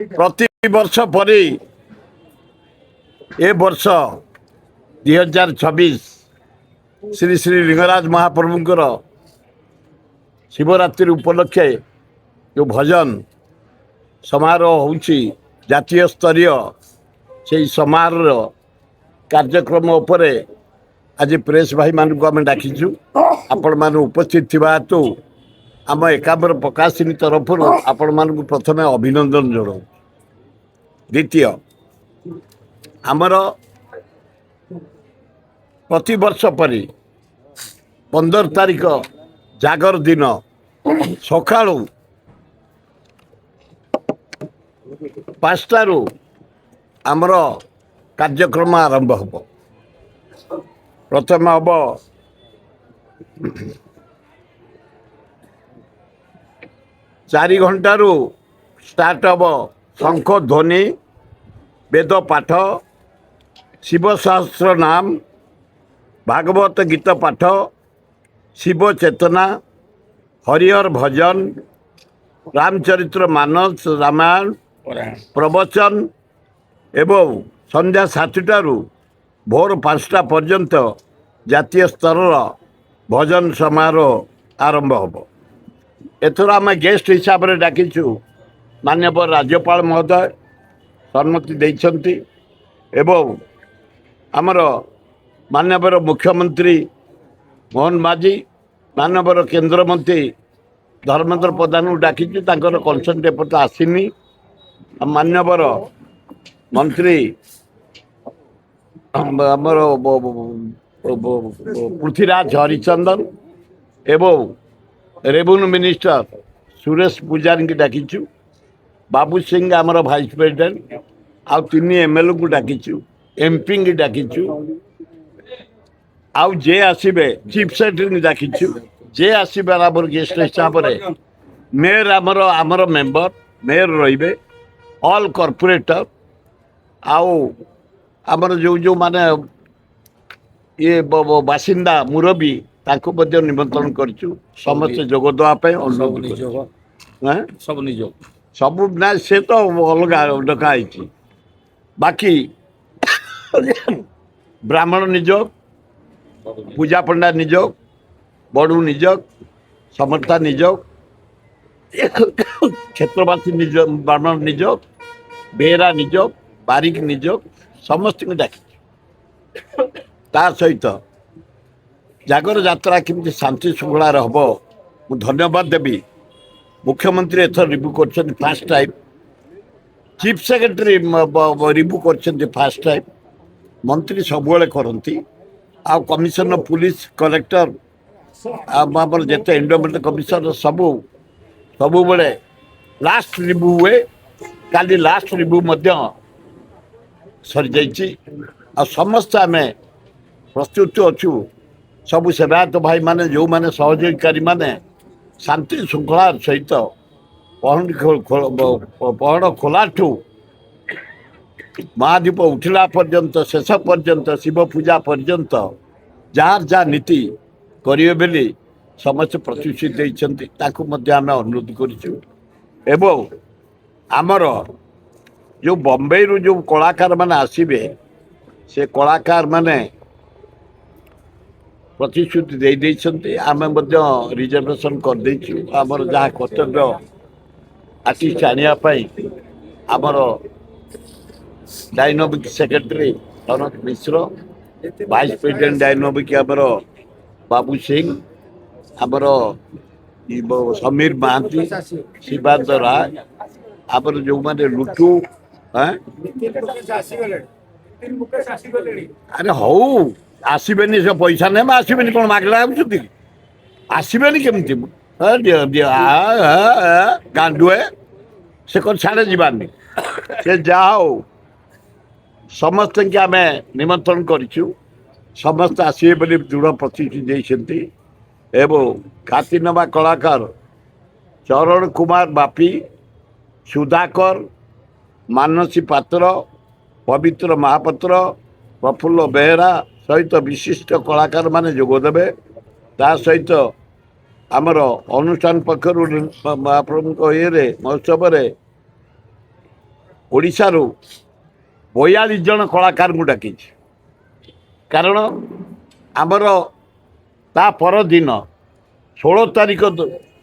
प्रति वर्ष परी ए वर्ष 2026 श्री श्री लिंगराज महाप्रभुंकर शिवरात्रि उपलक्षे जो भजन समारोह होची जातीय स्तरीय से समारोह कार्यक्रम उपरे आज प्रेस भाई मानक आम डाकिचु आपण मान उपस्थित थिबा तो आम एकाम्र प्रकाशिनी तरफ आपण मान प्रथम अभिनंदन जनाऊँ। द्वितीय आमर प्रति वर्ष परी 15 तारिख जागर दिन सका 5टारू आमर कार्यक्रम आरंभ हम। प्रथम हम 4 घंटारू स्टार्ट हम शंख ध्वनि वेद पाठ शिव सहस्र नाम भागवत गीत पाठ शिव चेतना हरिहर भजन रामचरित्र मानस रामायण प्रवचन एवं संध्या 7टारू भोर 5टा पर्यंत जातीय स्तर भजन समारोह आरंभ हम। एथर आम गेस्ट हिसाब से डाकिचु माननीय राज्यपाल महोदय सम्मति देइछन्ति एवं आमर माननीय मुख्यमंत्री मोहन माझी माननीय केंद्र मंत्री धर्मेंद्र प्रधान को डाकिचु तांकर कंसर्न एपर्त आसीनी। माननीय मंत्री आमर पृथ्वीराज हरिचंदन एवं रेवेन्यू मिनिस्टर सुरेश पूजारी की डाकिचु बाबू सिंह आमर भाइस प्रेसिडेंट आउ 3 एमएलए को डाकिचु एमपी की डाकिचु आउ जे आसबे चीफ सेक्रेटरी डाकिचु जे आसबे आमर गेस्ट हिसाब से मेयर आमर मेंबर मेयर रहिबे ऑल कॉर्पोरेटर आउ आमर जो माने ये बासिंदा मुरबी ताको मध्य निमंत्रण करचु समस्त जोग देवाई अनुरोध सब ना से तो अलग डकाई बाकी ब्राह्मण निजोग पूजा पंडा निजोग बड़ू निजोग समर्था निजोग क्षेत्रवासी निजोग ब्राह्मण निजोग बेहरा निजोग बारिक निजोग समस्त डाकी ता सहित जागर यात्रा केमती शांति श्रृंखला हम मु धन्यवाद देवी। मुख्यमंत्री एथर रिव्यू कर fast time chief secretary review कर फास्ट टाइम मंत्री सबुले करती आ कमिशनर पुलिस कलेक्टर आमर जिते एंडोमेंट कमिशनर सबू बेले लास्ट रिव्यू हुए काली लास्ट रिव्यू सरी जाइए आ समस्त आम प्रस्तुत अच्छु सबू सेवायत भाई माने जो माने सहयोगकारी माने शांति श्रृंखला सहित पहड़ खोलाठू महादीप उठिला पर्यंत शेष पर्यंत शिव पूजा पर्यंत जार जा नीति करिवे बेली समस्त प्रतिश्रुति देइछन्ति ताकू मध्ये आमे अनुरोध करिछु। एवं आमर जो बॉम्बे रु जो कलाकार माने आसीबे से कलाकार माने प्रतिश्रुति दे देइछन्ति आमे मध्ये रिजर्वेशन कर देइछु। आमर जहा कर्तव्य आर्टिस्ट आनिया पई आमर डायनोमिक सेक्रेटरी अनंत मिश्र वाइस प्रेसिडेंट डायनोमिक आमर बाबू सिंह आमर समीर महांती शिवानंद राय आमर जो माने लुटू अरे हौ आसबेनि से पैसा नहीं आसबेनि कौन मागला आसबेनि केमती गांडुए से कौन छाड़े जीवानी से जाओ समस्त के आम निमंत्रण करूँ समस्त आसबे बोली दृढ़ प्रतिश्रुति देइछन्ति। एवं ख्यातिनामा कलाकार चरण कुमार बापी सुधाकर मानसी पात्र पवित्र महापात्र प्रफुल्ल बेहरा सहित विशिष्ट कलाकार माने जोगदेवे ता सहित आमर अनुष्ठान पक्षर महाप्रभु ये महोत्सव ଓଡ଼ିଶାରୁ 42 ଜଣ କଳାକାରଙ୍କୁ ଡାକିଛି। କାରଣ ଆମର ତା ପରଦିନ 16 ତାରିଖ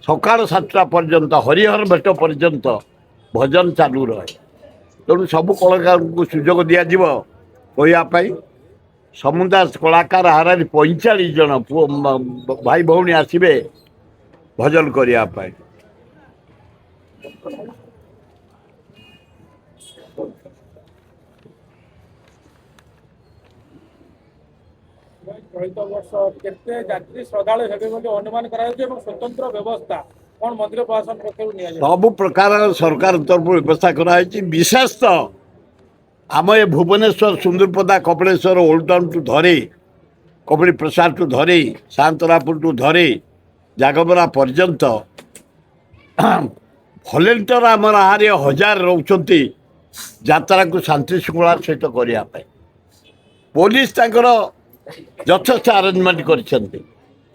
ସକାଳ 7ଟା ପର୍ଯ୍ୟନ୍ତ ହରିହର ଭେଟ ପର୍ଯ୍ୟନ୍ତ ଭଜନ ଚାଲୁ ରହେ। ତେଣୁ ସବୁ କଳାକାରଙ୍କୁ ସୁଯୋଗ ଦିଆଯିବ କହିବା ପାଇଁ। ସମୁଦାୟ କଳାକାର ହାରାରି 45 ଜଣ ପୁଅ ଭାଇ ଭଉଣୀ ଆସିବେ ଭଜନ କରିବା ପାଇଁ। ଚଳିତ ବର୍ଷ କେତେ ଯାତ୍ରୀ ଶ୍ରଦ୍ଧାଳୁ ହେବେ ବୋଲି ଅନୁମାନ କରାଯାଉଛି ଏବଂ ସ୍ୱତନ୍ତ୍ର ବ୍ୟବସ୍ଥା କ'ଣ ମନ୍ଦିର ପ୍ରଶାସନ ପକ୍ଷରୁ ନିଆଯାଉଛି? ସବୁ ପ୍ରକାର ସରକାର ତରଫରୁ ବ୍ୟବସ୍ଥା କରାଯାଇଛି। ବିଶେଷତଃ ଆମ ଏ ଭୁବନେଶ୍ୱର ସୁନ୍ଦରପଦା କପିଳେଶ୍ୱର ଓଲ୍ଡ ଟାଉନଠୁ ଧରି କପିଳ ପ୍ରସାଦଠୁ ଧରି ସାନ୍ତରାପୁରଠୁ ଧରି ଜାଗବରା ପର୍ଯ୍ୟନ୍ତ ଭଲେଣ୍ଟିୟର ଆମର ଆହାରେ 1000 ରହୁଛନ୍ତି ଯାତ୍ରାକୁ ଶାନ୍ତି ଶୃଙ୍ଖଳାର ସହିତ କରିବା ପାଇଁ। ପୋଲିସ ତାଙ୍କର ଯଥେଷ୍ଟ ଆରେଞ୍ଜମେଣ୍ଟ କରିଛନ୍ତି।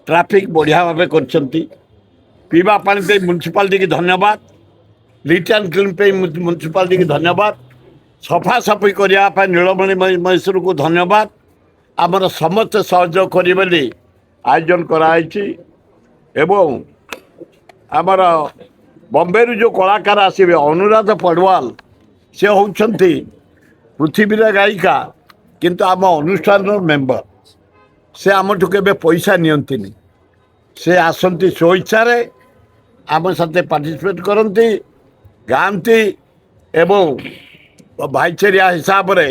ଟ୍ରାଫିକ୍ ବଢ଼ିଆ ଭାବେ କରିଛନ୍ତି। ପିଇବା ପାଣି ପାଇଁ ମ୍ୟୁନିସିପାଲିଟିକି ଧନ୍ୟବାଦ। ଲିଟ୍ ଆଣ୍ଡ କ୍ଲିନ୍ ପାଇଁ ମ୍ୟୁନିସିପାଲିଟିକି ଧନ୍ୟବାଦ। ସଫାସଫି କରିବା ପାଇଁ ନୀଳମଣି ମହେଶ୍ୱରକୁ ଧନ୍ୟବାଦ। ଆମର ସମସ୍ତେ ସହଯୋଗ କରିବେ ବୋଲି ଆୟୋଜନ କରାଯାଇଛି। ଏବଂ ଆମର ବମ୍ବେରୁ ଯେଉଁ କଳାକାର ଆସିବେ ଅନୁରାଧ ପଡ଼ୱାଲ, ସେ ହେଉଛନ୍ତି ପୃଥିବୀର ଗାୟିକା କିନ୍ତୁ ଆମ ଅନୁଷ୍ଠାନର ମେମ୍ବର। ସେ ଆମଠୁ କେବେ ପଇସା ନିଅନ୍ତିନି। ସେ ଆସନ୍ତି ସ୍ୱଇଚ୍ଛାରେ ଆମ ସାଥେ ପାର୍ଟିସିପେଟ୍ କରନ୍ତି, ଗାଆନ୍ତି ଏବଂ ଭାଇଚାରିଆ ହିସାବରେ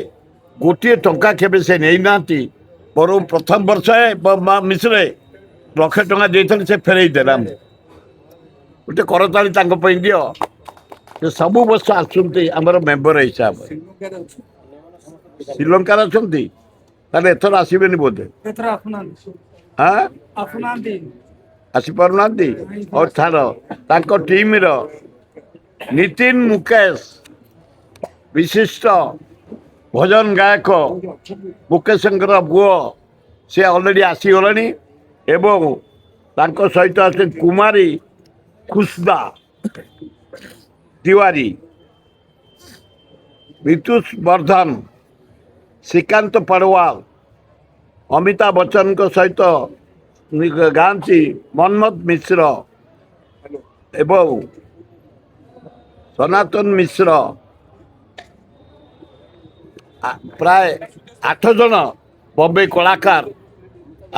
ଗୋଟିଏ ଟଙ୍କା କେବେ ସେ ନେଇନାହାନ୍ତି। ବରଂ ପ୍ରଥମ ବର୍ଷ ମିଶ୍ରେ 1,00,000 ଟଙ୍କା ଦେଇଥିଲେ, ସେ ଫେରେଇ ଦେଲେ। ଆମେ ଗୋଟେ କରତାଳି ତାଙ୍କ ପାଇଁ ଦିଅ। ସେ ସବୁ ବର୍ଷ ଆସୁଛନ୍ତି ଆମର ମେମ୍ବର ହିସାବରେ। ଶ୍ରୀଲଙ୍କାରେ ଅଛନ୍ତି, ତାହେଲେ ଏଥର ଆସିବେନି ବୋଧେ? ହଁ, ଆସିପାରୁନାହାନ୍ତି। ଆଉ ଛାଡ଼, ତାଙ୍କ ଟିମ୍ର ନିତିନ ମୁକେଶ ବିଶିଷ୍ଟ ଭଜନ ଗାୟକ ମୁକେଶଙ୍କର ପୁଅ, ସେ ଅଲରେଡ଼ି ଆସିଗଲେଣି। ଏବଂ ତାଙ୍କ ସହିତ ଅଛନ୍ତି କୁମାରୀ ଖୁସଦା ତିୱାରୀ, ବିତୁଷ ବର୍ଦ୍ଧନ, ଶ୍ରୀକାନ୍ତ ପଡ଼ୱାଲ, ଅମିତାଭ ବଚ୍ଚନଙ୍କ ସହିତ ଗାଆନ୍ତି ମନ୍ମଥ ମିଶ୍ର ଏବଂ ସନାତନ ମିଶ୍ର। ପ୍ରାୟ 8 ଜଣ ବମ୍ବେ କଳାକାର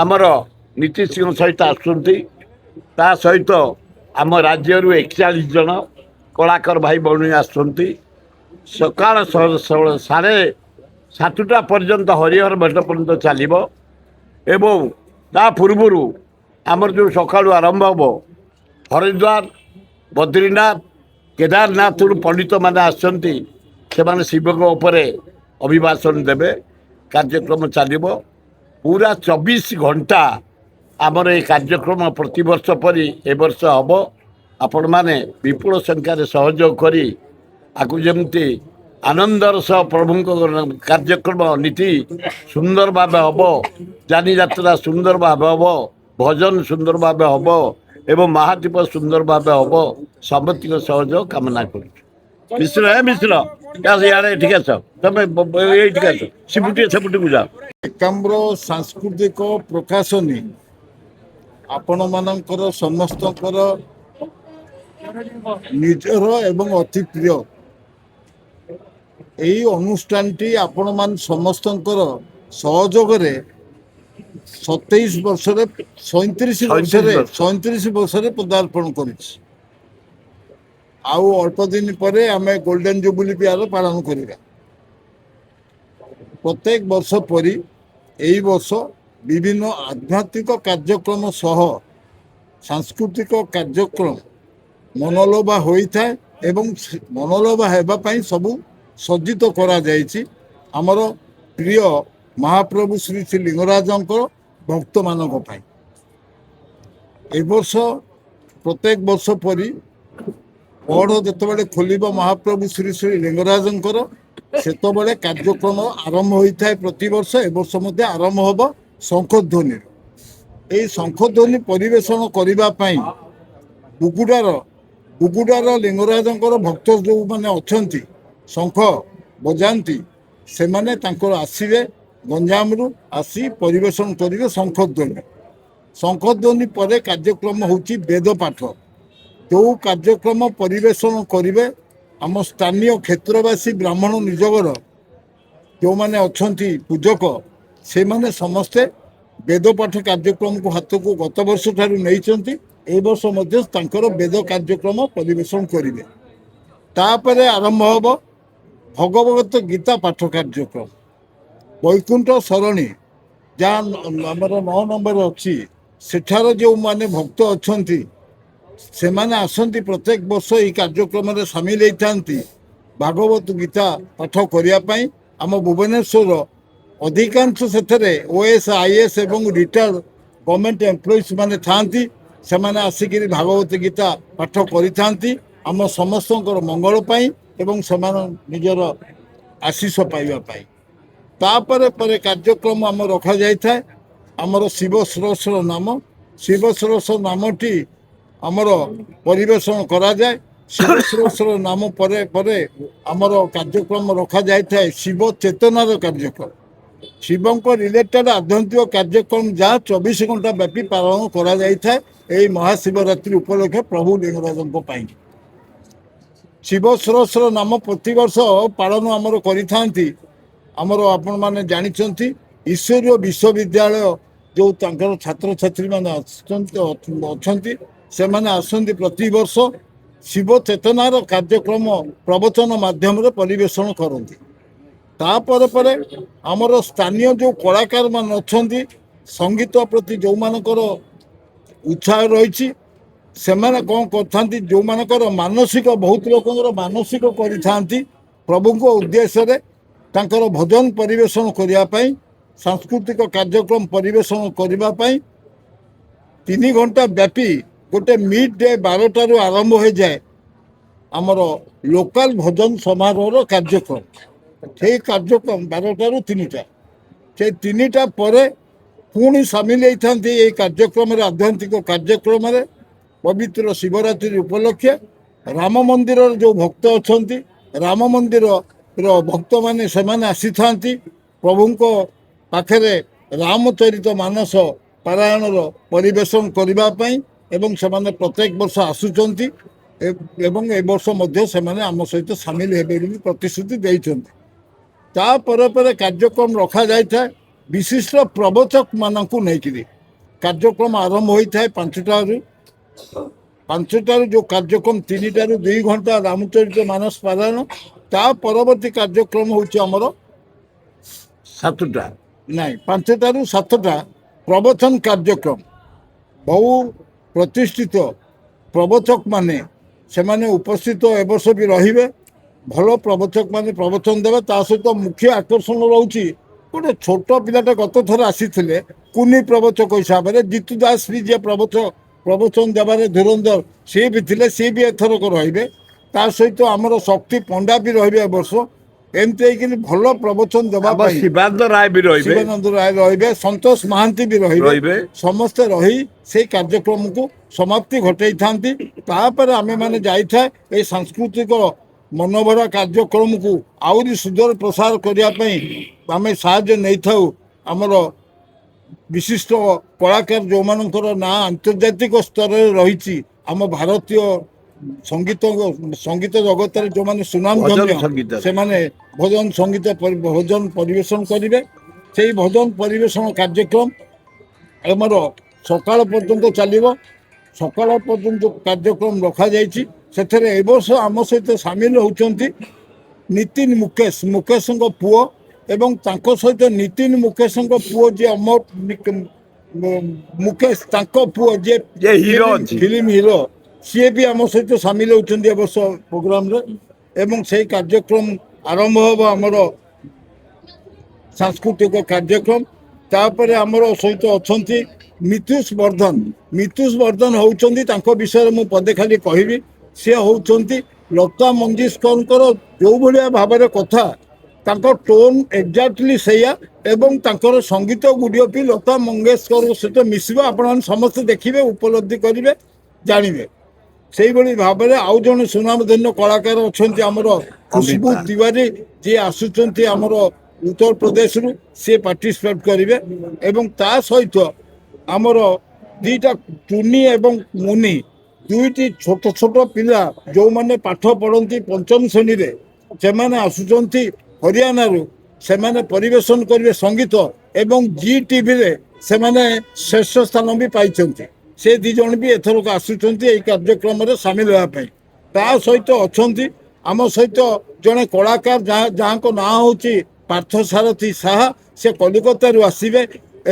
ଆମର ନୀତି ସିଂହ ସହିତ ଆସୁଛନ୍ତି। ତା ସହିତ ଆମ ରାଜ୍ୟରୁ 41 ଜଣ କଳାକାର ଭାଇ ଭଉଣୀ ଆସୁଛନ୍ତି। ସକାଳ 7:30 ପର୍ଯ୍ୟନ୍ତ ହରିହର ଭେଟ ପର୍ଯ୍ୟନ୍ତ ଚାଲିବ। ଏବଂ ତା ପୂର୍ବରୁ ଆମର ଯେଉଁ ସକାଳୁ ଆରମ୍ଭ ହେବ, ହରିଦ୍ୱାର, ବଦ୍ରୀନାଥ, କେଦାରନାଥରୁ ପଣ୍ଡିତମାନେ ଆସୁଛନ୍ତି। ସେମାନେ ଶିବଙ୍କ ଉପରେ ଅଭିଭାଷଣ ଦେବେ। କାର୍ଯ୍ୟକ୍ରମ ଚାଲିବ ପୁରା 24 ଘଣ୍ଟା। ଆମର ଏ କାର୍ଯ୍ୟକ୍ରମ ପ୍ରତିବର୍ଷ ପରି ଏ ବର୍ଷ ହେବ। ଆପଣମାନେ ବିପୁଳ ସଂଖ୍ୟାରେ ସହଯୋଗ କରି ଆକୁ ଯେମିତି ଆନନ୍ଦର ସହ ପ୍ରଭୁଙ୍କ କାର୍ଯ୍ୟକ୍ରମ ନୀତି ସୁନ୍ଦର ଭାବେ ହେବ, ଯାନିଯାତ୍ରା ସୁନ୍ଦର ଭାବେ ହେବ, ଭଜନ ସୁନ୍ଦର ଭାବେ ହେବ ଏବଂ ମହାଦୀପ ସୁନ୍ଦର ଭାବେ ହେବ। ସମସ୍ତଙ୍କ ସହଯୋଗ କାମନା କରୁଛୁ। ମିଶ୍ର ମିଶ୍ର ଇଆଡ଼େ ଏଠିକି ଆସ, ତମେ ଏଇଠିକି ଆସ, ସେପଟିକୁ ଯାଅ। ଏକାମ୍ର ସାଂସ୍କୃତିକ ପ୍ରକାଶନୀ ଆପଣମାନଙ୍କର ସମସ୍ତଙ୍କର ନିଜର ଏବଂ ଅତି ପ୍ରିୟ। ଏହି ଅନୁଷ୍ଠାନଟି ଆପଣମାନ ସମସ୍ତଙ୍କର ସହଯୋଗରେ 37 ବର୍ଷରେ 37 ବର୍ଷରେ ପଦାର୍ପଣ କରିଛି। ଆଉ ଅଳ୍ପ ଦିନ ପରେ ଆମେ ଗୋଲ୍ଡେନ୍ ଜୁବୁଲି ବି ପାଳନ କରିବା। ପ୍ରତ୍ୟେକ ବର୍ଷ ପରି ଏହି ବର୍ଷ ବିଭିନ୍ନ ଆଧ୍ୟାତ୍ମିକ କାର୍ଯ୍ୟକ୍ରମ ସହ ସାଂସ୍କୃତିକ କାର୍ଯ୍ୟକ୍ରମ ମନୋଲୋଭା ହୋଇଥାଏ ଏବଂ ମନୋଲୋଭା ହେବା ପାଇଁ ସବୁ ସଜ୍ଜିତ କରାଯାଇଛି। ଆମର ପ୍ରିୟ ମହାପ୍ରଭୁ ଶ୍ରୀ ଶ୍ରୀ ଲିଙ୍ଗରାଜଙ୍କର ଭକ୍ତମାନଙ୍କ ପାଇଁ ଏ ବର୍ଷ ପ୍ରତ୍ୟେକ ବର୍ଷ ପରି ପଢ଼ ଯେତେବେଳେ ଖୋଲିବ ମହାପ୍ରଭୁ ଶ୍ରୀ ଶ୍ରୀ ଲିଙ୍ଗରାଜଙ୍କର, ସେତେବେଳେ କାର୍ଯ୍ୟକ୍ରମ ଆରମ୍ଭ ହୋଇଥାଏ ପ୍ରତିବର୍ଷ। ଏ ବର୍ଷ ମଧ୍ୟ ଆରମ୍ଭ ହେବ ଶଙ୍ଖଧ୍ୱନିର। ଏହି ଶଙ୍ଖଧ୍ୱନି ପରିବେଷଣ କରିବା ପାଇଁ ବୁଗୁଡ଼ାର ଲିଙ୍ଗରାଜଙ୍କର ଭକ୍ତ ଯେଉଁମାନେ ଅଛନ୍ତି, ଶଙ୍ଖ ବଜାନ୍ତି ସେମାନେ ତାଙ୍କର ଆସିବେ ଗଞ୍ଜାମରୁ ଆସି ପରିବେଷଣ କରିବେ ଶଙ୍ଖଧ୍ୱନି। ଶଙ୍ଖଧ୍ୱନି ପରେ କାର୍ଯ୍ୟକ୍ରମ ହେଉଛି ବେଦ ପାଠ। ଯେଉଁ କାର୍ଯ୍ୟକ୍ରମ ପରିବେଷଣ କରିବେ ଆମ ସ୍ଥାନୀୟ କ୍ଷେତ୍ରବାସୀ ବ୍ରାହ୍ମଣ ନିଯୋଗର ଯେଉଁମାନେ ଅଛନ୍ତି ପୂଜକ ସେମାନେ ସମସ୍ତେ ବେଦ ପାଠ କାର୍ଯ୍ୟକ୍ରମକୁ ହାତକୁ ଗତ ବର୍ଷ ଠାରୁ ନେଇଛନ୍ତି। ଏ ବର୍ଷ ମଧ୍ୟ ତାଙ୍କର ବେଦ କାର୍ଯ୍ୟକ୍ରମ ପରିବେଷଣ କରିବେ। ତାପରେ ଆରମ୍ଭ ହେବ ଭଗବତ ଗୀତା ପାଠ କାର୍ଯ୍ୟକ୍ରମ। ବୈକୁଣ୍ଠ ସରଣୀ ଯାହା ଆମର 9 ନମ୍ବର ଅଛି ସେଠାର ଯେଉଁମାନେ ଭକ୍ତ ଅଛନ୍ତି ସେମାନେ ଆସନ୍ତି ପ୍ରତ୍ୟେକ ବର୍ଷ ଏହି କାର୍ଯ୍ୟକ୍ରମରେ ସାମିଲ ହେଇଥାନ୍ତି ଭାଗବତ ଗୀତା ପାଠ କରିବା ପାଇଁ। ଆମ ଭୁବନେଶ୍ୱର ଅଧିକାଂଶ ସେଥିରେ OS IAS ଏବଂ ରିଟାୟାର୍ଡ ଗଭର୍ଣ୍ଣମେଣ୍ଟ ଏମ୍ପ୍ଲୟିଜ୍ ମାନେ ଥାଆନ୍ତି। ସେମାନେ ଆସିକିରି ଭାଗବତ ଗୀତା ପାଠ କରିଥାନ୍ତି ଆମ ସମସ୍ତଙ୍କର ମଙ୍ଗଳ ପାଇଁ ଏବଂ ସେମାନେ ନିଜର ଆଶିଷ ପାଇବା ପାଇଁ। ତାପରେ ପରେ କାର୍ଯ୍ୟକ୍ରମ ଆମର ରଖାଯାଇଥାଏ ଆମର ଶିବ ସହସ୍ର ନାମ। ଶିବ ସହସ୍ର ନାମଟି ଆମର ପରିବେଷଣ କରାଯାଏ। ଶିବ ସହସ୍ର ନାମ ପରେ ପରେ ଆମର କାର୍ଯ୍ୟକ୍ରମ ରଖାଯାଇଥାଏ ଶିବ ଚେତନାର କାର୍ଯ୍ୟକ୍ରମ। ଶିବଙ୍କ ରିଲେଟେଡ୍ ଆଧ୍ୟାତ୍ମିକ କାର୍ଯ୍ୟକ୍ରମ ଯାହା 24 ଘଣ୍ଟା ବ୍ୟାପୀ ପାଳନ କରାଯାଇଥାଏ ଏହି ମହାଶିବରାତ୍ରି ଉପଲକ୍ଷେ ପ୍ରଭୁ ଲିଙ୍ଗରାଜଙ୍କ ପାଇଁ। ଶିବ ସହସ୍ର ନାମ ପ୍ରତିବର୍ଷ ପାଳନ ଆମର କରିଥାନ୍ତି। ଆମର ଆପଣମାନେ ଜାଣିଛନ୍ତି ଈଶ୍ୱରୀୟ ବିଶ୍ୱବିଦ୍ୟାଳୟ ଯେଉଁ ତାଙ୍କର ଛାତ୍ରଛାତ୍ରୀମାନେ ଅଛନ୍ତି ସେମାନେ ଆସନ୍ତି ପ୍ରତିବର୍ଷ ଶିବ ଚେତନାର କାର୍ଯ୍ୟକ୍ରମ ପ୍ରବଚନ ମାଧ୍ୟମରେ ପରିବେଷଣ କରନ୍ତି। ତାପରେ ପରେ ଆମର ସ୍ଥାନୀୟ ଯେଉଁ କଳାକାରମାନେ ଅଛନ୍ତି ସଙ୍ଗୀତ ପ୍ରତି ଯେଉଁମାନଙ୍କର ଉତ୍ସାହ ରହିଛି ସେମାନେ କ'ଣ କରିଥାନ୍ତି ଯେଉଁମାନଙ୍କର ମାନସିକ ବହୁତ ଲୋକଙ୍କର ମାନସିକ କରିଥାନ୍ତି ପ୍ରଭୁଙ୍କ ଉଦ୍ଦେଶ୍ୟରେ ତାଙ୍କର ଭଜନ ପରିବେଷଣ କରିବା ପାଇଁ ସାଂସ୍କୃତିକ କାର୍ଯ୍ୟକ୍ରମ ପରିବେଷଣ କରିବା ପାଇଁ 3 ଘଣ୍ଟା ବ୍ୟାପୀ ଗୋଟେ ମିଡ୍ ଡେ 12ଟାରୁ ଆରମ୍ଭ ହୋଇଯାଏ ଆମର ଲୋକାଲ ଭଜନ ସମାରୋହର କାର୍ଯ୍ୟକ୍ରମ। ସେଇ କାର୍ଯ୍ୟକ୍ରମ 12ଟାରୁ 3ଟା ସେ 3ଟା ପରେ ପୁଣି ସାମିଲ ହେଇଥାନ୍ତି ଏହି କାର୍ଯ୍ୟକ୍ରମରେ ଆଧ୍ୟାତ୍ମିକ କାର୍ଯ୍ୟକ୍ରମରେ ପବିତ୍ର ଶିବରାତ୍ରି ଉପଲକ୍ଷେ। ରାମ ମନ୍ଦିରର ଯେଉଁ ଭକ୍ତ ଅଛନ୍ତି ରାମ ମନ୍ଦିରର ଭକ୍ତମାନେ ସେମାନେ ଆସିଥାନ୍ତି ପ୍ରଭୁଙ୍କ ପାଖରେ ରାମଚରିତ ମାନସ ପାରାୟଣର ପରିବେଷଣ କରିବା ପାଇଁ ଏବଂ ସେମାନେ ପ୍ରତ୍ୟେକ ବର୍ଷ ଆସୁଛନ୍ତି ଏବଂ ଏ ବର୍ଷ ମଧ୍ୟ ସେମାନେ ଆମ ସହିତ ସାମିଲ ହେବେ ବୋଲି ପ୍ରତିଶ୍ରୁତି ଦେଇଛନ୍ତି। ତାପରେ ପରେ କାର୍ଯ୍ୟକ୍ରମ ରଖାଯାଇଥାଏ ବିଶିଷ୍ଟ ପ୍ରବଚକ ମାନଙ୍କୁ ନେଇକିରି। କାର୍ଯ୍ୟକ୍ରମ ଆରମ୍ଭ ହୋଇଥାଏ 5ଟାରୁ ଯେଉଁ କାର୍ଯ୍ୟକ୍ରମ 3ଟାରୁ 2 ଘଣ୍ଟା ରାମଚରିତ ମାନସ ପାରାୟଣ। ତା ପରବର୍ତ୍ତୀ କାର୍ଯ୍ୟକ୍ରମ ହେଉଛି ଆମର 7ଟା ନାଇଁ 5ଟାରୁ 7ଟା ପ୍ରବଚନ କାର୍ଯ୍ୟକ୍ରମ। ବହୁ ପ୍ରତିଷ୍ଠିତ ପ୍ରବଚକ ମାନେ ସେମାନେ ଉପସ୍ଥିତ ଏ ବର୍ଷ ବି ରହିବେ। ଭଲ ପ୍ରବଚକ ମାନେ ପ୍ରବଚନ ଦେବେ। ତା ସହିତ ମୁଖ୍ୟ ଆକର୍ଷଣ ରହୁଛି ଗୋଟେ ଛୋଟ ପିଲାଟା ଗତ ଥର ଆସିଥିଲେ କୁନି ପ୍ରବଚକ ହିସାବରେ ଜିତୁ ଦାସ ବି ଯିଏ ପ୍ରବଚନ ଦେବାରେ ଧୁରନ୍ଧର ସିଏ ବି ଥିଲେ ସିଏ ବି ଏଥରକ ରହିବେ। ତା ସହିତ ଆମର ଶକ୍ତି ପଣ୍ଡା ବି ରହିବେ ଏ ବର୍ଷ। ଏମିତି ହେଇକିରି ଭଲ ପ୍ରବଚନ ଦେବା ଆମ ପାଇଁ ଶିବାନନ୍ଦ ରାୟ ବି ରହିବେ ଶିବାନନ୍ଦ ରାୟ ରହିବେ, ସନ୍ତୋଷ ମହାନ୍ତି ବି ରହିବେ। ସମସ୍ତେ ରହି ସେଇ କାର୍ଯ୍ୟକ୍ରମକୁ ସମାପ୍ତି ଘଟେଇଥାନ୍ତି। ତାପରେ ଆମେମାନେ ଯାଇଥାଏ ଏଇ ସାଂସ୍କୃତିକ ମନୋଭରା କାର୍ଯ୍ୟକ୍ରମକୁ ଆହୁରି ସୁଦୂର ପ୍ରସାର କରିବା ପାଇଁ ଆମେ ସାହାଯ୍ୟ ନେଇଥାଉ। ଆମର ବିଶିଷ୍ଟ କଳାକାର ଯେଉଁମାନଙ୍କର ନାଁ ଆନ୍ତର୍ଜାତିକ ସ୍ତରରେ ରହିଛି ଆମ ଭାରତୀୟ ସଙ୍ଗୀତ ଜଗତରେ ଯେଉଁମାନେ ସୁନାମ ଭଜନ ଧନ୍ୟ ସଙ୍ଗୀତ ସେମାନେ ଭଜନ ସଙ୍ଗୀତ ଭଜନ ପରିବେଷଣ କରିବେ। ସେଇ ଭଜନ ପରିବେଷଣ କାର୍ଯ୍ୟକ୍ରମ ଆମର ସକାଳ ପର୍ଯ୍ୟନ୍ତ ଚାଲିବ। ସକାଳ ପର୍ଯ୍ୟନ୍ତ କାର୍ଯ୍ୟକ୍ରମ ରଖାଯାଇଛି। ସେଥିରେ ଏ ବର୍ଷ ଆମ ସହିତ ସାମିଲ ହେଉଛନ୍ତି ନିତିନ ମୁକେଶଙ୍କ ପୁଅ ଏବଂ ତାଙ୍କ ସହିତ ନିତିନ ମୁକେଶଙ୍କ ପୁଅ ଯିଏ ଅମର ମୁକେଶ ତାଙ୍କ ପୁଅ ଯିଏ ହିରୋ ଅଛି ଫିଲ୍ମ ହିରୋ ସିଏ ବି ଆମ ସହିତ ସାମିଲ ହେଉଛନ୍ତି ଏ ବର୍ଷ ପ୍ରୋଗ୍ରାମରେ। ଏବଂ ସେଇ କାର୍ଯ୍ୟକ୍ରମ ଆରମ୍ଭ ହେବ ଆମର ସାଂସ୍କୃତିକ କାର୍ଯ୍ୟକ୍ରମ। ତାପରେ ଆମର ସହିତ ଅଛନ୍ତି ମିତୁଷ ବର୍ଦ୍ଧନ ହେଉଛନ୍ତି ତାଙ୍କ ବିଷୟରେ ମୁଁ ପଦେ ଖାଲି କହିବି। ସିଏ ହେଉଛନ୍ତି ଲତା ମଙ୍ଗେଶକରଙ୍କର ଯେଉଁ ଭଳିଆ ଭାବରେ କଥା ତାଙ୍କ ଟୋନ୍ ଏକ୍ଜାକ୍ଟଲି ସେଇଆ ଏବଂ ତାଙ୍କର ସଙ୍ଗୀତ ଗୁଡ଼ିକ ବି ଲତା ମଙ୍ଗେଶକରଙ୍କ ସହିତ ମିଶିବ। ଆପଣମାନେ ସମସ୍ତେ ଦେଖିବେ ଉପଲବ୍ଧି କରିବେ ଜାଣିବେ। ସେଇଭଳି ଭାବରେ ଆଉ ଜଣେ ସୁନାମଧନ୍ୟ କଳାକାର ଅଛନ୍ତି ଆମର ଖୁସବୁ ଅମିତା। ତିୱାରୀ, ଯିଏ ଆସୁଛନ୍ତି ଆମର ଉତ୍ତରପ୍ରଦେଶରୁ, ସିଏ ପାର୍ଟିସିପେଟ୍ କରିବେ। ଏବଂ ତା ସହିତ ଆମର ଦିଟା ଟୁନି ଏବଂ ମୁନି, ଦୁଇଟି ଛୋଟ ଛୋଟ ପିଲା ଯେଉଁମାନେ ପାଠ ପଢ଼ନ୍ତି ପଞ୍ଚମ ଶ୍ରେଣୀରେ, ସେମାନେ ଆସୁଛନ୍ତି ହରିୟାଣାରୁ। ସେମାନେ ପରିବେଷଣ କରିବେ ସଙ୍ଗୀତ ଏବଂ ଜି ଟିଭିରେ ସେମାନେ ଶ୍ରେଷ୍ଠ ସ୍ଥାନ ବି ପାଇଛନ୍ତି। ସେ ଦି ଜଣ ବି ଏଥରକ ଆସୁଛନ୍ତି ଏହି କାର୍ଯ୍ୟକ୍ରମରେ ସାମିଲ ହେବା ପାଇଁ। ତା ସହିତ ଅଛନ୍ତି ଆମ ସହିତ ଜଣେ କଳାକାର ଯାହାଙ୍କ ନାଁ ହେଉଛି ପାର୍ଥସାରଥୀ ସାହା। ସେ କଲିକତାରୁ ଆସିବେ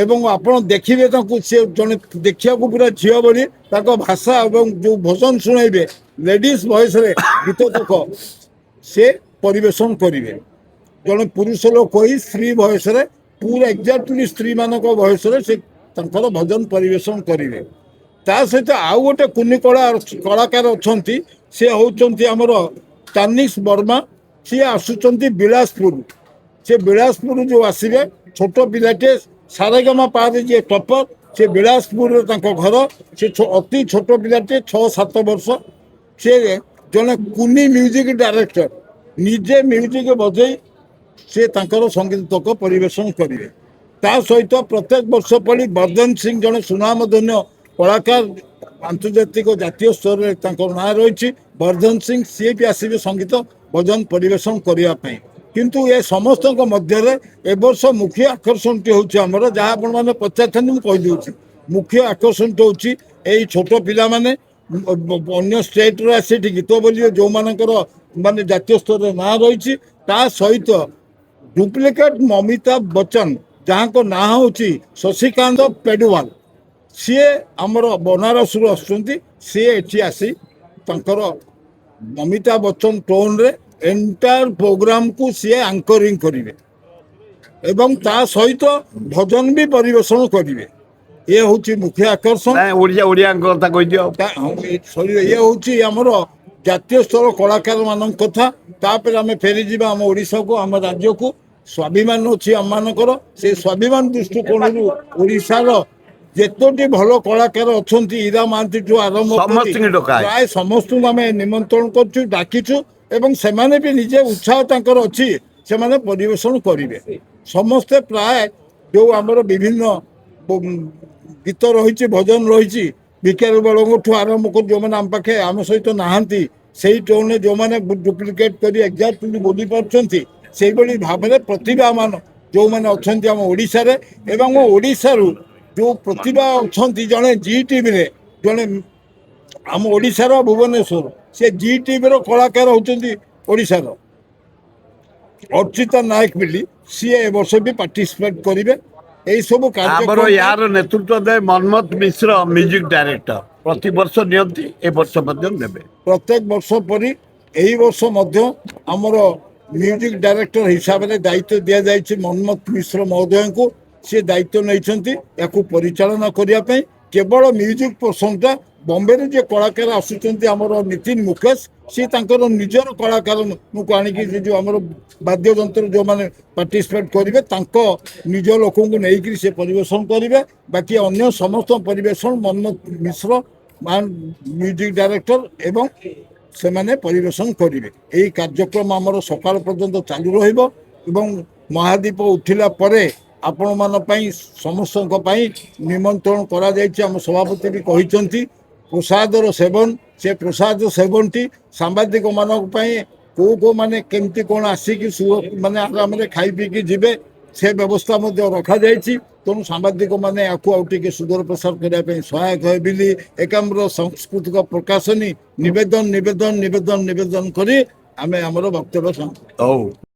ଏବଂ ଆପଣ ଦେଖିବେ ତାଙ୍କୁ, ସେ ଜଣେ ଦେଖିବାକୁ ପୁରା ଝିଅ ଭଳି, ତାଙ୍କ ଭାଷା ଏବଂ ଯେଉଁ ଭଜନ ଶୁଣାଇବେ ଲେଡିଜ୍ ଭଏସ୍ରେ ଗୀତ ତକ ସେ ପରିବେଷଣ କରିବେ। ଜଣେ ପୁରୁଷ ଲୋକ ହିଁ ସ୍ତ୍ରୀ ଭଏସ୍ରେ, ପୁରା ଏକ୍ଜାକ୍ଟଲି ସ୍ତ୍ରୀମାନଙ୍କ ଭଏସ୍ରେ ସେ ତାଙ୍କର ଭଜନ ପରିବେଷଣ କରିବେ। ତା ସହିତ ଆଉ ଗୋଟେ କୁନି କଳାକାର ଅଛନ୍ତି, ସେ ହେଉଛନ୍ତି ଆମର ତାନିଶ ବର୍ମା। ସିଏ ଆସୁଛନ୍ତି ବିଳାସପୁର। ସେ ବିଳାସପୁର ଯେଉଁ ଆସିବେ, ଛୋଟ ପିଲାଟିଏ ସାରେଗାମା ପାରେ ଯିଏ ଟପର, ସେ ବିଳାସପୁରରେ ତାଙ୍କ ଘର। ସେ ଅତି ଛୋଟ ପିଲାଟିଏ 6-7 ବର୍ଷ। ସେ ଜଣେ କୁନି ମ୍ୟୁଜିକ୍ ଡାଇରେକ୍ଟର, ନିଜେ ମ୍ୟୁଜିକ୍ ବଜେଇ ସେ ତାଙ୍କର ସଙ୍ଗୀତକ ପରିବେଷଣ କରିବେ। ତା ସହିତ ପ୍ରତ୍ୟେକ ବର୍ଷ ପରି ବର୍ଦ୍ଧନ ସିଂ, ଜଣେ ସୁନାମଧନ୍ୟ କଳାକାର, ଆନ୍ତର୍ଜାତିକ ଜାତୀୟ ସ୍ତରରେ ତାଙ୍କର ନାଁ ରହିଛି ବର୍ଦ୍ଧନ ସିଂ, ସିଏ ବି ଆସିବେ ସଙ୍ଗୀତ ଭଜନ ପରିବେଷଣ କରିବା ପାଇଁ। କିନ୍ତୁ ଏ ସମସ୍ତଙ୍କ ମଧ୍ୟରେ ଏ ବର୍ଷ ମୁଖ୍ୟ ଆକର୍ଷଣଟି ହେଉଛି ଆମର, ଯାହା ଆପଣମାନେ ପଚାରିଥାନ୍ତି ମୁଁ କହିଦେଉଛି। ମୁଖ୍ୟ ଆକର୍ଷଣଟି ହେଉଛି ଏଇ ଛୋଟ ପିଲାମାନେ ଅନ୍ୟ ଷ୍ଟେଟ୍ରୁ ଆସି ଏଠି ଗୀତ ବୋଲିବେ, ଯେଉଁମାନଙ୍କର ମାନେ ଜାତୀୟ ସ୍ତରରେ ନାଁ ରହିଛି। ତା ସହିତ ଡୁପ୍ଲିକେଟ୍ ଅମିତାଭ ବଚ୍ଚନ, ଯାହାଙ୍କ ନାଁ ହେଉଛି ଶଶିକାନ୍ତ ପେଡୁୱାଲ, ସିଏ ଆମର ବନାରସରୁ ଆସୁଛନ୍ତି। ସିଏ ଏଠି ଆସି ତାଙ୍କର ଅମିତାଭ ବଚ୍ଚନ ଟୋନ୍ରେ ଏଣ୍ଟାୟାର ପ୍ରୋଗ୍ରାମକୁ ସିଏ ଆଙ୍କରିଂ କରିବେ ଏବଂ ତା ସହିତ ଭଜନ ବି ପରିବେଷଣ କରିବେ। ଏ ହେଉଛି ମୁଖ୍ୟ ଆକର୍ଷଣ। ନାଇଁ ଓଡ଼ିଆଙ୍କ କଥା କହିଦିଅ। ଇଏ ହେଉଛି ଆମର ଜାତୀୟ ସ୍ତର କଳାକାର ମାନଙ୍କ କଥା। ତାପରେ ଆମେ ଫେରିଯିବା ଆମ ଓଡ଼ିଶାକୁ, ଆମ ରାଜ୍ୟକୁ। ସ୍ୱାଭିମାନ ଅଛି ଆମମାନଙ୍କର। ସେ ସ୍ୱାଭିମାନ ଦୃଷ୍ଟିକୋଣରୁ ଓଡ଼ିଶାର ଯେତୋଟି ଭଲ କଳାକାର ଅଛନ୍ତି, ଇରା ମହାନ୍ତିଠୁ ଆରମ୍ଭ କରି ସମସ୍ତଙ୍କୁ ଡକା ହେଇଛି। ପ୍ରାୟ ସମସ୍ତଙ୍କୁ ଆମେ ନିମନ୍ତ୍ରଣ କରୁଛୁ, ଡାକିଛୁ ଏବଂ ସେମାନେ ବି ନିଜେ ଉତ୍ସାହ ତାଙ୍କର ଅଛି, ସେମାନେ ପରିବେଷଣ କରିବେ। ସମସ୍ତେ ପ୍ରାୟ ଯେଉଁ ଆମର ବିଭିନ୍ନ ଗୀତ ରହିଛି, ଭଜନ ରହିଛି, ଭିକାରୀ ବଳଙ୍କଠୁ ଆରମ୍ଭ କରି ଯେଉଁମାନେ ଆମ ପାଖେ ଆମ ସହିତ ନାହାନ୍ତି, ସେଇ ଟୋନ୍ରେ ଯେଉଁମାନେ ଡୁପ୍ଲିକେଟ୍ କରି ଏକ୍ଜାକ୍ଟଲି ବୋଲି ପାରୁଛନ୍ତି, ସେଇଭଳି ଭାବରେ ପ୍ରତିଭାମାନ ଯେଉଁମାନେ ଅଛନ୍ତି ଆମ ଓଡ଼ିଶାରେ ଏବଂ ଓଡ଼ିଶାରୁ ଯେଉଁ ପ୍ରତିଭା ଅଛନ୍ତି, ଜଣେ ଜି ଟିଭିରେ, ଜଣେ ଆମ ଓଡ଼ିଶାର ଭୁବନେଶ୍ୱର, ସେ ଜି ଟିଭିର କଳାକାର ହେଉଛନ୍ତି ଓଡ଼ିଶାର ଅର୍ଚ୍ଚିତା ନାୟକ ବୋଲି, ସିଏ ଏ ବର୍ଷ ବି ପାର୍ଟିସିପେଟ୍ କରିବେ। ଏଇସବୁ ଆମର କାର୍ଯ୍ୟକ୍ରମ ୟାର ନେତୃତ୍ୱ ଦେବେ ମନ୍ମଥ ମିଶ୍ର, ମ୍ୟୁଜିକ୍ ଡାଇରେକ୍ଟର। ପ୍ରତିବର୍ଷ ନିଅନ୍ତି, ଏ ବର୍ଷ ମଧ୍ୟ ନେବେ। ପ୍ରତ୍ୟେକ ବର୍ଷ ପରି ଏହି ବର୍ଷ ମଧ୍ୟ ଆମର ମ୍ୟୁଜିକ୍ ଡାଇରେକ୍ଟର ହିସାବରେ ଦାୟିତ୍ୱ ଦିଆଯାଇଛି ମନ୍ମଥ ମିଶ୍ର ମହୋଦୟଙ୍କୁ। ସେ ଦାୟିତ୍ୱ ନେଇଛନ୍ତି ୟାକୁ ପରିଚାଳନା କରିବା ପାଇଁ। କେବଳ ମ୍ୟୁଜିକ୍ ପୋର୍ସନଟା ବମ୍ବେରୁ ଯେ କଳାକାର ଆସୁଛନ୍ତି ଆମର ନିତିନ ମୁକେଶ, ସିଏ ତାଙ୍କର ନିଜର କଳାକାରଙ୍କୁ ଆଣିକି ସେ ଯେଉଁ ଆମର ବାଦ୍ୟଯନ୍ତ୍ର ଯେଉଁମାନେ ପାର୍ଟିସିପେଟ୍ କରିବେ, ତାଙ୍କ ନିଜ ଲୋକଙ୍କୁ ନେଇକରି ସେ ପରିବେଷଣ କରିବେ। ବାକି ଅନ୍ୟ ସମସ୍ତ ପରିବେଷଣ ମନ୍ମଥ ମିଶ୍ର ମ୍ୟୁଜିକ୍ ଡାଇରେକ୍ଟର ଏବଂ ସେମାନେ ପରିବେଷଣ କରିବେ। ଏହି କାର୍ଯ୍ୟକ୍ରମ ଆମର ସକାଳ ପର୍ଯ୍ୟନ୍ତ ଚାଲୁ ରହିବ ଏବଂ ମହାଦୀପ ଉଠିଲା ପରେ ଆପଣମାନଙ୍କ ପାଇଁ ସମସ୍ତଙ୍କ ପାଇଁ ନିମନ୍ତ୍ରଣ କରାଯାଇଛି। ଆମ ସଭାପତି ବି କହିଛନ୍ତି ପ୍ରସାଦର ସେବନ, ସେ ପ୍ରସାଦ ସେବନଟି ସାମ୍ବାଦିକମାନଙ୍କ ପାଇଁ କେଉଁମାନେ କେମିତି କ'ଣ ଆସିକି ମାନେ ଆରାମରେ ଖାଇ ପିଇକି ଯିବେ, ସେ ବ୍ୟବସ୍ଥା ମଧ୍ୟ ରଖାଯାଇଛି। ତେଣୁ ସାମ୍ବାଦିକମାନେ ୟାକୁ ଆଉ ଟିକେ ସୁଦୂର ପ୍ରସାର କରିବା ପାଇଁ ସହାୟକ ହେବେ ବୋଲି ଏକାମ୍ର ସାଂସ୍କୃତିକ ପ୍ରକାଶନୀ ନିବେଦନ କରି ଆମେ ଆମର ବକ୍ତବ୍ୟ ସମାପ୍ତ। ହଉ।